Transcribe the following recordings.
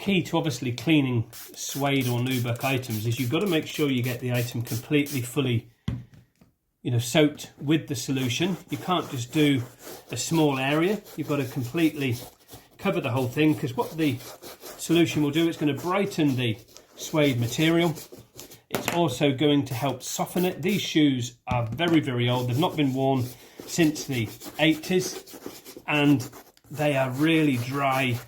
key to obviously cleaning suede or nubuck items is you've got to make sure you get the item completely, fully, soaked with the solution. You can't just do a small area. You've got to completely cover the whole thing, because what the solution will do, it's going to brighten the suede material. It's also going to help soften it. These shoes are very, very old. They've not been worn since the 80s, and they are really dry,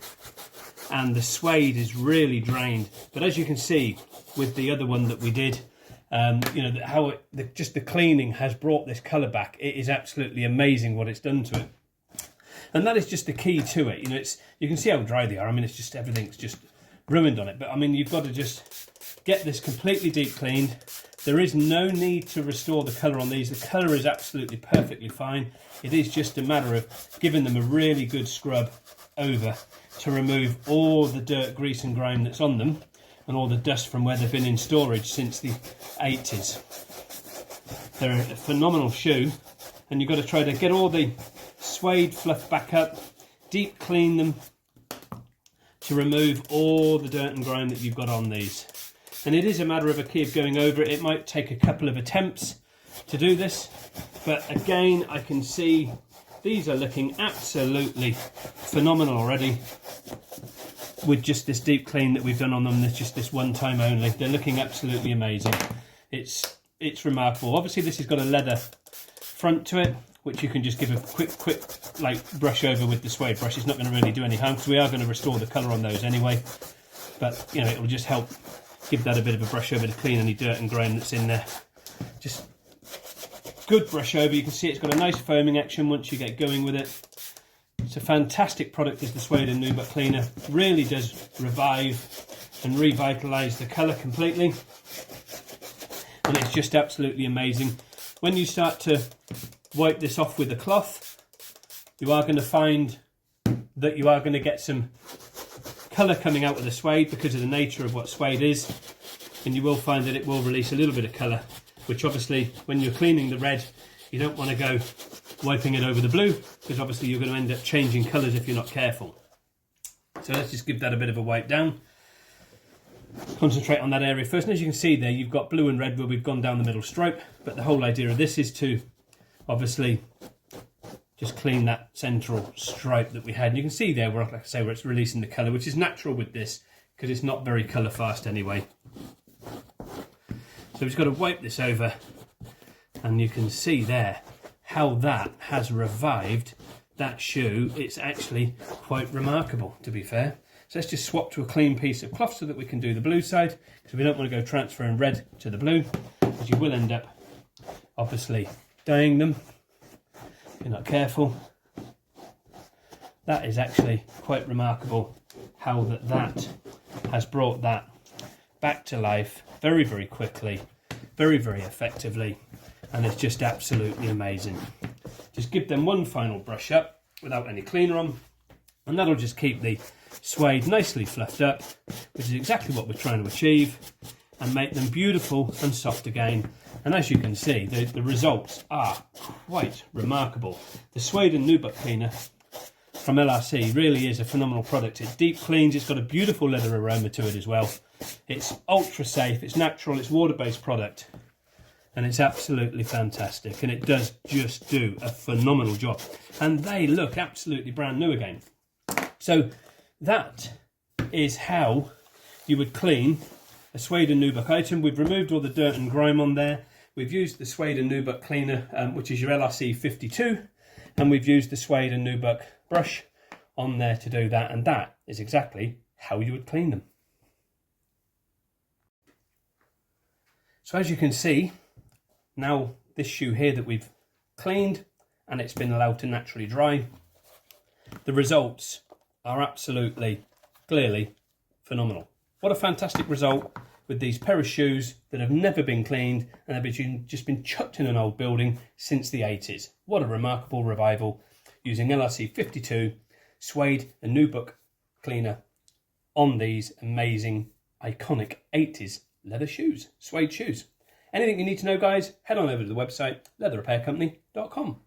and the suede is really drained. But as you can see with the other one that we did, how just the cleaning has brought this colour back. It is absolutely amazing what it's done to it. And that is just the key to it. You can see how dry they are. I mean, it's just, everything's just ruined on it. But I mean, you've got to just get this completely deep cleaned. There is no need to restore the colour on these. The colour is absolutely perfectly fine. It is just a matter of giving them a really good scrub over to remove all the dirt, grease and grime that's on them, and all the dust from where they've been in storage since the 80s. They're a phenomenal shoe, and you've got to try to get all the suede fluff back up, deep clean them to remove all the dirt and grime that you've got on these. And it is a matter of a key of going over it. It might take a couple of attempts to do this, but again, I can see these are looking absolutely phenomenal already with just this deep clean that we've done on them. There's just this one time only. They're looking absolutely amazing. It's remarkable. Obviously, this has got a leather front to it, which you can just give a quick like brush over with the suede brush. It's not going to really do any harm, because we are going to restore the colour on those anyway. But it will just help give that a bit of a brush over to clean any dirt and grime that's in there. Just good brush over. You can see it's got a nice foaming action once you get going with it. It's a fantastic product, is the Suede and Nubuck cleaner. Really does revive and revitalise the colour completely, and it's just absolutely amazing. When you start to wipe this off with a cloth, you are going to find that you are going to get some colour coming out of the suede because of the nature of what suede is, and you will find that it will release a little bit of colour, which obviously when you're cleaning the red, you don't want to go wiping it over the blue, because obviously you're going to end up changing colours if you're not careful. So let's just give that a bit of a wipe down. Concentrate on that area first, and as you can see there, you've got blue and red where we've gone down the middle stripe, but the whole idea of this is to obviously just clean that central stripe that we had. And you can see there, where, like I say, where it's releasing the colour, which is natural with this because it's not very colour fast anyway. So we've just got to wipe this over, and you can see there how that has revived that shoe. It's actually quite remarkable, to be fair. So let's just swap to a clean piece of cloth so that we can do the blue side, because we don't want to go transferring red to the blue, because you will end up obviously dyeing them if you're not careful. That is actually quite remarkable how that has brought that back to life very, very quickly, very, very effectively, and it's just absolutely amazing. Just give them one final brush up without any cleaner on, and that'll just keep the suede nicely fluffed up, which is exactly what we're trying to achieve, and make them beautiful and soft again. And as you can see, the results are quite remarkable. The Suede and Nubuck cleaner from LRC really is a phenomenal product. It deep cleans, it's got a beautiful leather aroma to it as well. It's ultra safe, it's natural, it's water-based product, and it's absolutely fantastic, and it does just do a phenomenal job. And they look absolutely brand new again. So that is how you would clean a Suede and Nubuck item. We've removed all the dirt and grime on there. We've used the Suede and Nubuck cleaner, which is your LRC 52, and we've used the Suede and Nubuck brush on there to do that, and that is exactly how you would clean them. So as you can see, now this shoe here that we've cleaned and it's been allowed to naturally dry, the results are absolutely, clearly phenomenal. What a fantastic result with these pair of shoes that have never been cleaned and have just been chucked in an old building since the 80s. What a remarkable revival using LRC 52 Suede and Nubuck cleaner on these amazing, iconic 80s leather shoes, suede shoes. Anything you need to know, guys, head on over to the website, leatherrepaircompany.com.